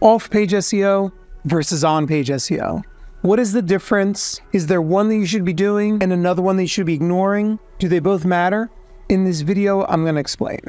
Off-page SEO versus on-page SEO. What is the difference? Is there one that you should be doing and another one that you should be ignoring? Do they both matter? In this video, I'm going to explain.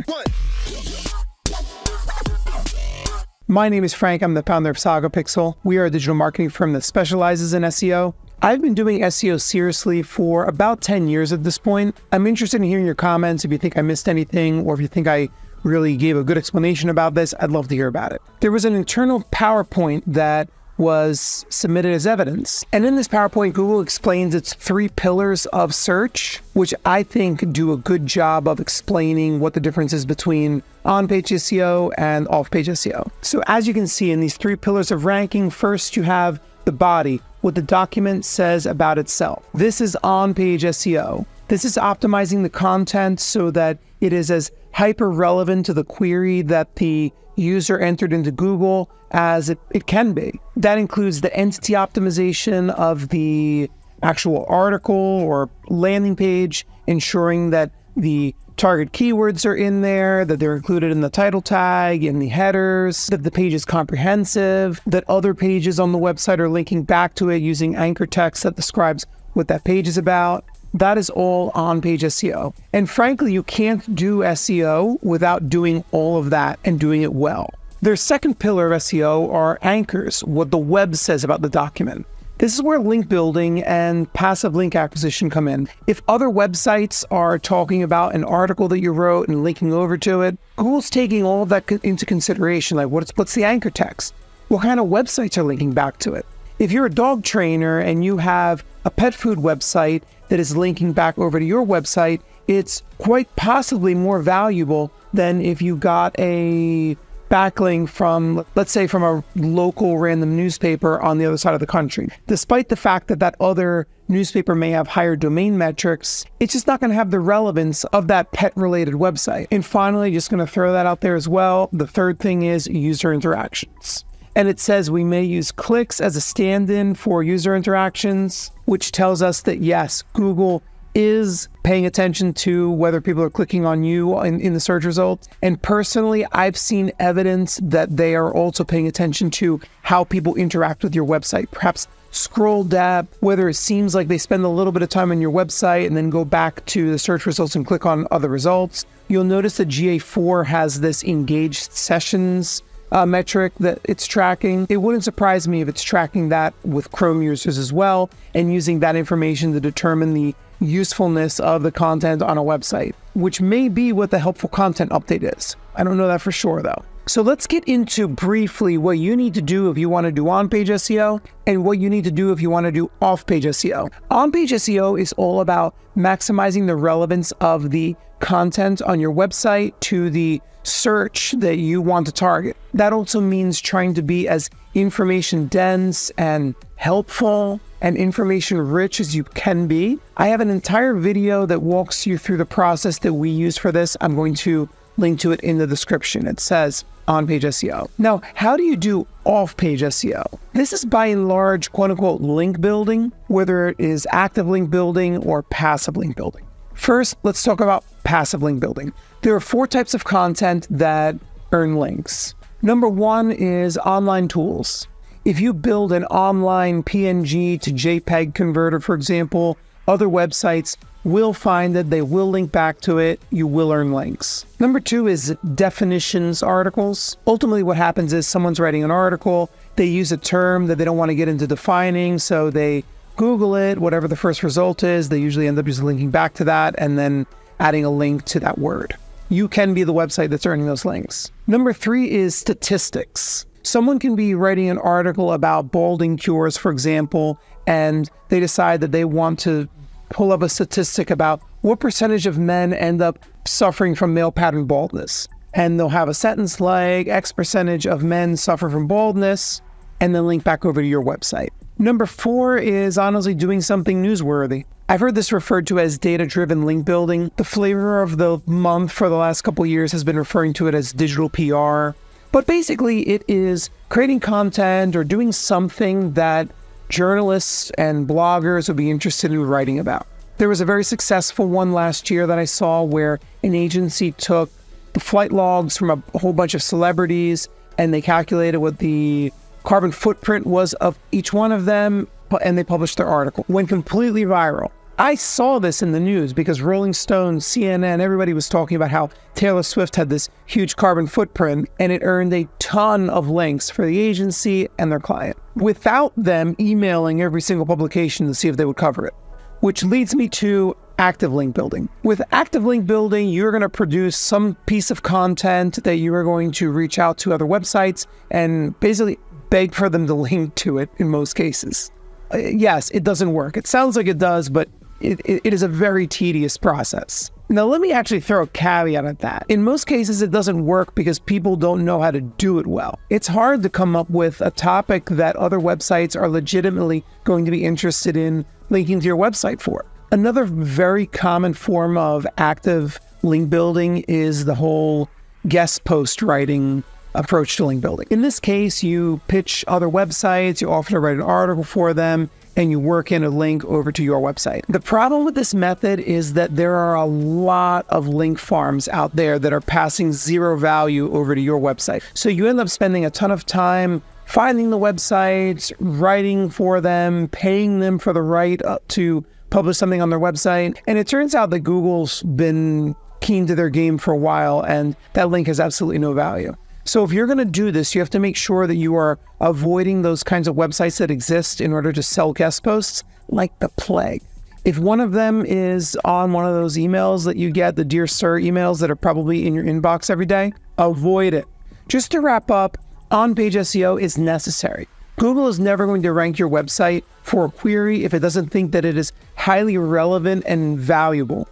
My name is Frank. I'm the founder of Saga Pixel. We are a digital marketing firm that specializes in SEO. I've been doing SEO seriously for about 10 years at this point. I'm interested in hearing your comments. If you think I missed anything, or if you think I really gave a good explanation about this, I'd love to hear about it. There was an internal PowerPoint that was submitted as evidence. And in this PowerPoint, Google explains its 3 pillars of search, which I think do a good job of explaining what the difference is between on-page SEO and off-page SEO. So as you can see in these 3 pillars of ranking, first you have the body, what the document says about itself. This is on-page SEO. This is optimizing the content so that it is as hyper relevant to the query that the user entered into Google as it can be. That includes the entity optimization of the actual article or landing page, ensuring that the target keywords are in there, that they're included in the title tag, in the headers, that the page is comprehensive, that other pages on the website are linking back to it using anchor text that describes what that page is about. That is all on-page SEO. And frankly, you can't do SEO without doing all of that and doing it well. Their second pillar of SEO are anchors, what the web says about the document. This is where link building and passive link acquisition come in. If other websites are talking about an article that you wrote and linking over to it, Google's taking all of that into consideration. Like what's the anchor text? What kind of websites are linking back to it? If you're a dog trainer and you have a pet food website that is linking back over to your website, it's quite possibly more valuable than if you got a backlink from, let's say, from a local random newspaper on the other side of the country. Despite the fact that that other newspaper may have higher domain metrics, it's just not going to have the relevance of that pet-related website. And finally, just going to throw that out there as well, the third thing is user interactions. And it says we may use clicks as a stand-in for user interactions, which tells us that yes, Google is paying attention to whether people are clicking on you in the search results. And personally, I've seen evidence that they are also paying attention to how people interact with your website. Perhaps scroll depth, whether it seems like they spend a little bit of time on your website and then go back to the search results and click on other results. You'll notice that GA4 has this engaged sessions metric that it's tracking. It wouldn't surprise me if it's tracking that with Chrome users as well and using that information to determine the usefulness of the content on a website, which may be what the helpful content update is. I don't know that for sure though. So let's get into briefly what you need to do if you want to do on-page SEO and what you need to do if you want to do off-page SEO. On-page SEO is all about maximizing the relevance of the content on your website to the search that you want to target. That also means trying to be as information dense and helpful and information rich as you can be. I have an entire video that walks you through the process that we use for this. I'm going to link to it in the description. It says on-page SEO. Now, how do you do off-page SEO? This is by and large, quote unquote, link building, whether it is active link building or passive link building. First, let's talk about passive link building. There are 4 types of content that earn links. Number 1 is online tools. If you build an online PNG to JPEG converter, for example, other websites will find that they will link back to it. You will earn links. Number 2 is definitions articles. Ultimately, what happens is someone's writing an article, they use a term that they don't want to get into defining, so they Google it, whatever the first result is, they usually end up just linking back to that and then adding a link to that word. You can be the website that's earning those links. Number 3 is statistics. Someone can be writing an article about balding cures, for example, and they decide that they want to pull up a statistic about what percentage of men end up suffering from male pattern baldness. And they'll have a sentence like X percentage of men suffer from baldness, and then link back over to your website. Number 4 is honestly doing something newsworthy. I've heard this referred to as data-driven link building. The flavor of the month for the last couple of years has been referring to it as digital PR. But basically, it is creating content or doing something that journalists and bloggers would be interested in writing about. There was a very successful one last year that I saw where an agency took the flight logs from a whole bunch of celebrities, and they calculated what the carbon footprint was of each one of them, and they published their article. Went completely viral. I saw this in the news because Rolling Stone, CNN, everybody was talking about how Taylor Swift had this huge carbon footprint, and it earned a ton of links for the agency and their client without them emailing every single publication to see if they would cover it. Which leads me to active link building. With active link building, you're going to produce some piece of content that you are going to reach out to other websites and basically beg for them to link to it in most cases. Yes, it doesn't work. It sounds like it does, but it is a very tedious process. Now, let me actually throw a caveat at that. In most cases, it doesn't work because people don't know how to do it well. It's hard to come up with a topic that other websites are legitimately going to be interested in linking to your website for. Another very common form of active link building is the whole guest post writing approach to link building. In this case, you pitch other websites, you offer to write an article for them, and you work in a link over to your website. The problem with this method is that there are a lot of link farms out there that are passing zero value over to your website. So you end up spending a ton of time finding the websites, writing for them, paying them for the right to publish something on their website. And it turns out that Google's been keen to their game for a while, and that link has absolutely no value. So if you're going to do this, you have to make sure that you are avoiding those kinds of websites that exist in order to sell guest posts like the plague. If one of them is on one of those emails that you get, the Dear Sir emails that are probably in your inbox every day, avoid it. Just to wrap up, on-page SEO is necessary. Google is never going to rank your website for a query if it doesn't think that it is highly relevant and valuable.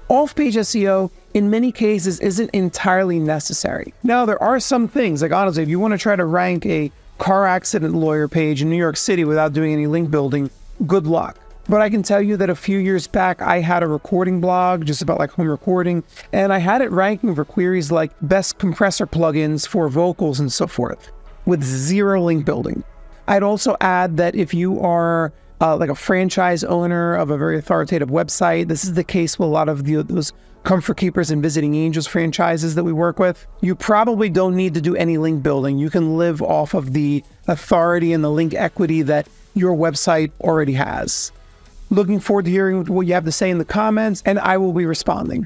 Off-page SEO, in many cases, isn't entirely necessary. Now, there are some things, like honestly, if you want to try to rank a car accident lawyer page in New York City without doing any link building, good luck. But I can tell you that a few years back, I had a recording blog just about like home recording, and I had it ranking for queries like best compressor plugins for vocals and so forth, with zero link building. I'd also add that if you are like a franchise owner of a very authoritative website, this is the case with a lot of those Comfort Keepers and Visiting Angels franchises that we work with, you probably don't need to do any link building. You can live off of the authority and the link equity that your website already has. Looking forward to hearing what you have to say in the comments, and I will be responding.